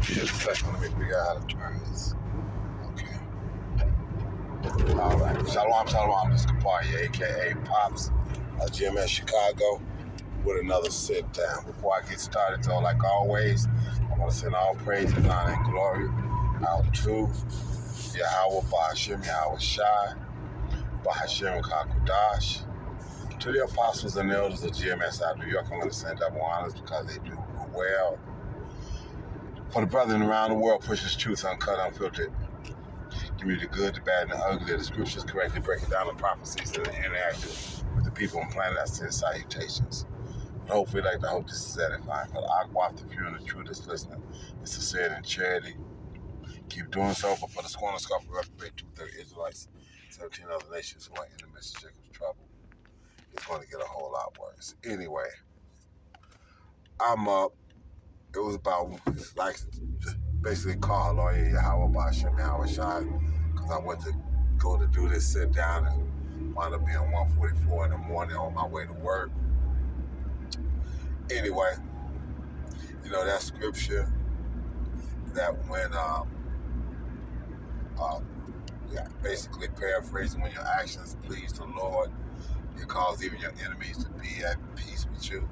Just a second, let me figure out how to turn this. Okay. All right. Shalom, shalom. This is Kapari, a.k.a. Pops, GMS Chicago, with another sit down. Before I get started, though, like always, I want to send all praise, honor, and glory out to Yahawashi, bahasham, Yahawashi, bahasham, Rachaa Qadash. To the apostles and elders of GMS out of New York, I'm going to send double honors because they do well. For the brethren around the world, pushes truth uncut, unfiltered. Give me the good, the bad, and the ugly. The scriptures correctly breaking down the prophecies and interacting with the people on planet. I send salutations. And hopefully, like to hope this is edifying. But I go after you and the truth that's listening. It's sincerity and charity. Keep doing so, but for the scorn and scoff of reprobate 230 Israelites, 17 other nations who are in the midst of Jacob's trouble, it's going to get a whole lot worse. Anyway, I'm up. It was about, like, basically call lawyer Yahawashi, because I went to go to do this sit down and wound up being 1:44 in the morning on my way to work. Anyway, you know that scripture that when, basically paraphrasing, when your actions please the Lord, it causes even your enemies to be at peace with you,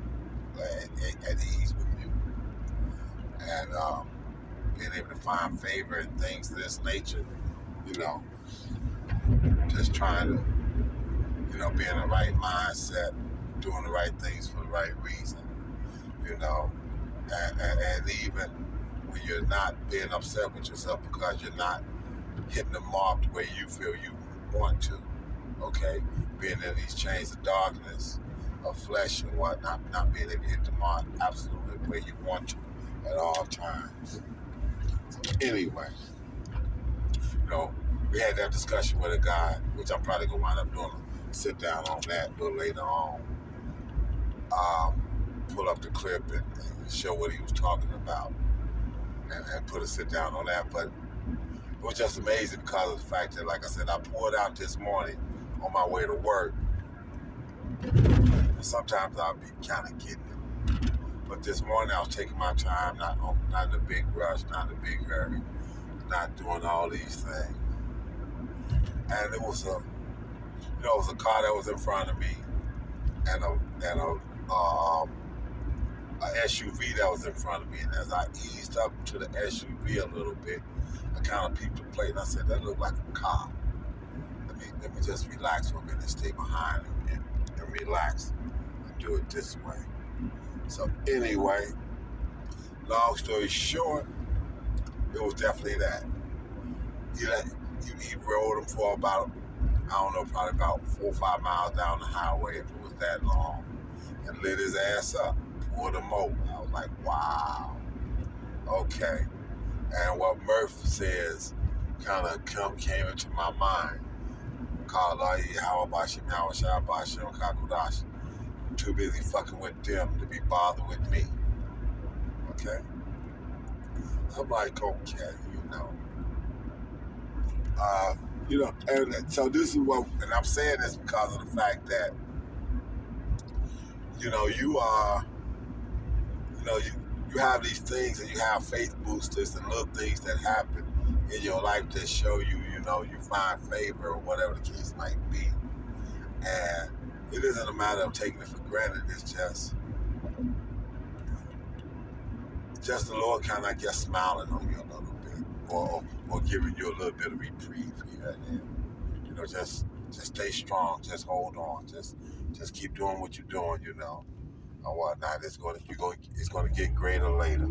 at ease with you, and being able to find favor and things of this nature, you know, just trying to, be in the right mindset, doing the right things for the right reason, and even when you're not being upset with yourself because you're not hitting the mark the way you feel you want to, okay? Being in these chains of darkness, of flesh and whatnot, not being able to hit the mark absolutely the way you want to at all times. So anyway, we had that discussion with a guy, which I'm probably going to wind up doing a sit down on that a little later on. Pull up the clip and show what he was talking about and put a sit down on that. But it was just amazing because of the fact that, like I said, I pulled out this morning on my way to work. Sometimes I'll be kind of getting it. But this morning I was taking my time, not in a big rush, not in a big hurry, not doing all these things. And it was a car that was in front of me, and a SUV that was in front of me. And as I eased up to the SUV a little bit, I kind of peeped the plate, and I said, "That looked like a car. Let me just relax for a minute, stay behind and relax and do it this way." So anyway, long story short, it was definitely that. He rode him for about, probably about 4 or 5 miles down the highway, if it was that long, and lit his ass up, pulled him over. I was like, wow, okay. And what Murph says kind of came into my mind. Called Yahawashi, Yahawashi, bahasham, Rachaa Qadash. Too busy fucking with them to be bothered with me. Okay? I'm like, okay, and so this is what, and I'm saying this because of the fact that, you are, you have these things and you have faith boosters and little things that happen in your life that show you, you find favor or whatever the case might be. And it isn't a matter of taking it for granted. It's just the Lord kind of, I guess, smiling on you a little bit, or giving you a little bit of reprieve here and there. Just stay strong. Just hold on. Just keep doing what you're doing. Or whatnot. It's going to get greater later.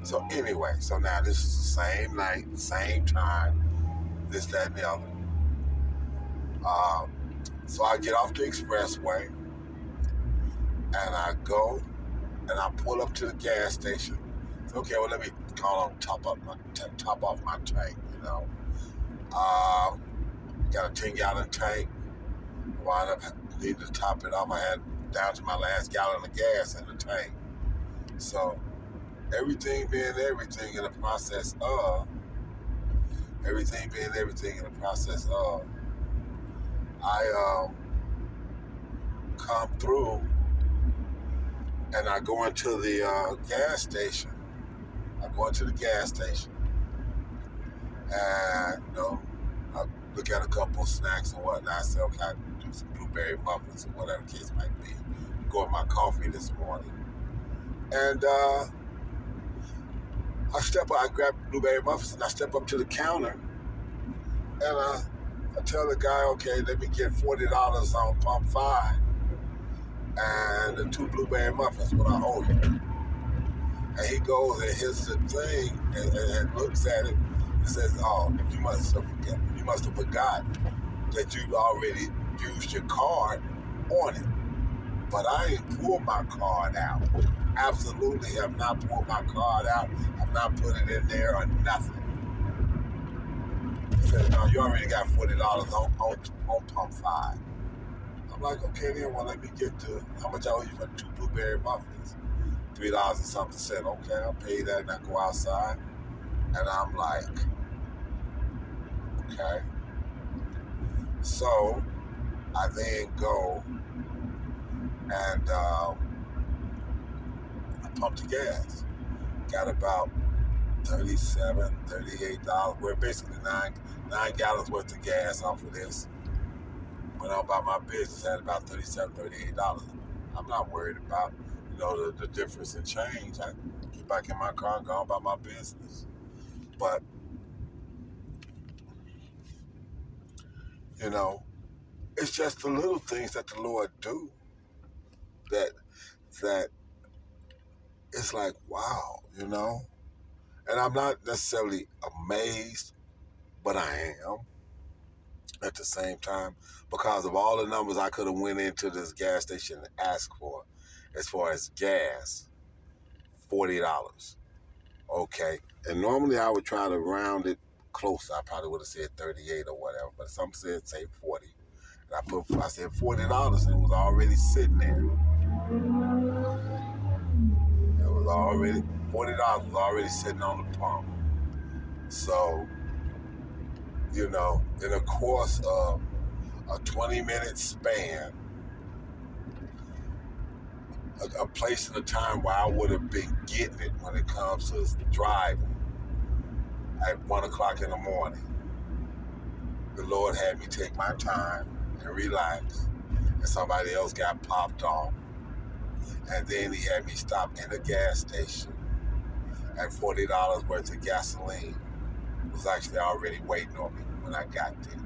So anyway, so now this is the same night, same time, this, that, and the other. So I get off the expressway, and I go, and I pull up to the gas station. So, okay, well, let me call on top off my tank, Got a 10-gallon tank. Wound up needing to top it off. I had down to my last gallon of gas in the tank. So everything being everything in the process of, I come through and I go into the gas station, I go into the gas station and, I look at a couple of snacks and whatnot. I say, okay, I do some blueberry muffins or whatever the case might be. Go with my coffee this morning. And I grab blueberry muffins and I step up to the counter and I tell the guy, okay, let me get $40 on pump 5 and the 2 blueberry muffins, what I owe you. And he goes and hits the thing and looks at it and says, oh, you must have forgot that you already used your card on it. But I ain't pulled my card out. Absolutely have not pulled my card out. I've not put it in there or nothing. He said, no, you already got $40 on pump 5. I'm like, okay then, well let me get to how much I owe you for 2 blueberry muffins. $3 and something. Okay, I'll pay that, and I go outside and I'm like, okay. So I then go and I pumped the gas. Got about $37, $38. We're basically nine gallons worth of gas off of this. Went on by my business, had about $37, $38. I'm not worried about, the difference in change. I get back in my car and go on by my business. But, it's just the little things that the Lord do that it's like, wow, And I'm not necessarily amazed, but I am at the same time because of all the numbers I could have went into this gas station and asked for as far as gas, $40. Okay. And normally I would try to round it closer. I probably would have said 38 or whatever, but some said say 40. And I said $40 and it was already sitting there. It was already $40 was already sitting on the pump. So, in the course of a 20-minute span, a place and a time where I would have been getting it when it comes to driving at 1 o'clock in the morning, the Lord had me take my time and relax, and somebody else got popped off. And then he had me stop in a gas station, and $40 worth of gasoline was actually already waiting on me when I got there.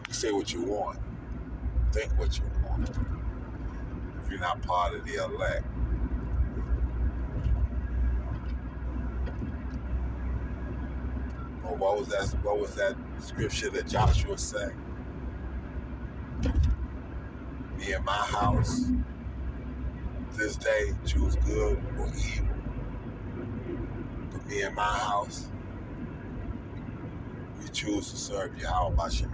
You say what you want, think what you want. If you're not part of the elect, well, what was that scripture that Joshua said? Me and my house this day choose good or evil. But me and my house, we choose to serve Yahawashi.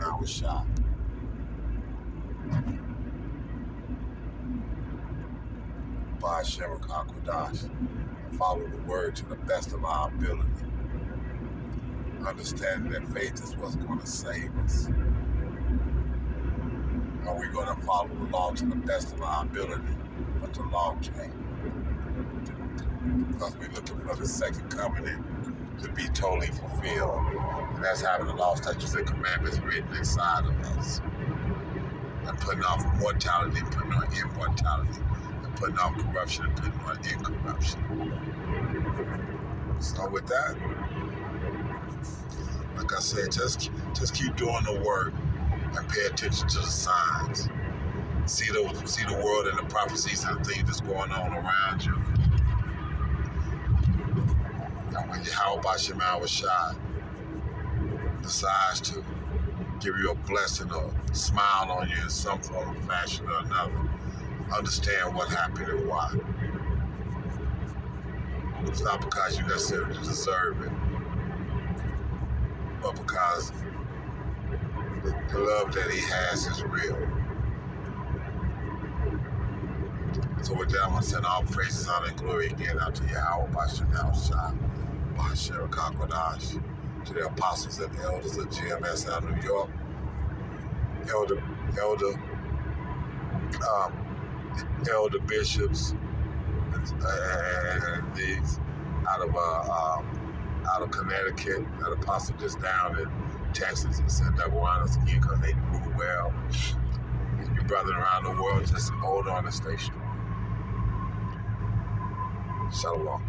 Bahasham, Rachaa Qadash, and follow the word to the best of our ability. Understanding that faith is what's going to save us. And we're going to follow the law to the best of our ability, but the law can't. Because we're looking for the second covenant to be totally fulfilled. And that's having the law, statutes, and commandments written inside of us. And putting off mortality and putting on immortality. And putting off corruption and putting on incorruption. So with that, like I said, just keep doing the work and pay attention to the signs. See the world and the prophecies and the things that's going on around you. And when Yahawashi decides to give you a blessing or smile on you in some form of fashion or another, understand what happened and why. It's not because you necessarily deserve it, but because the love that he has is real. So with that, I'm going to send all praises, honor, and glory again out to Yahawashi, Rachaa Qadash, to the apostles and elders of GMS out of New York, Elder elder bishops and these out of Connecticut, that apostle just down in Texas, and said that we're honest again because they rule well. And your brother around the world, just hold on and stay strong. Shalom.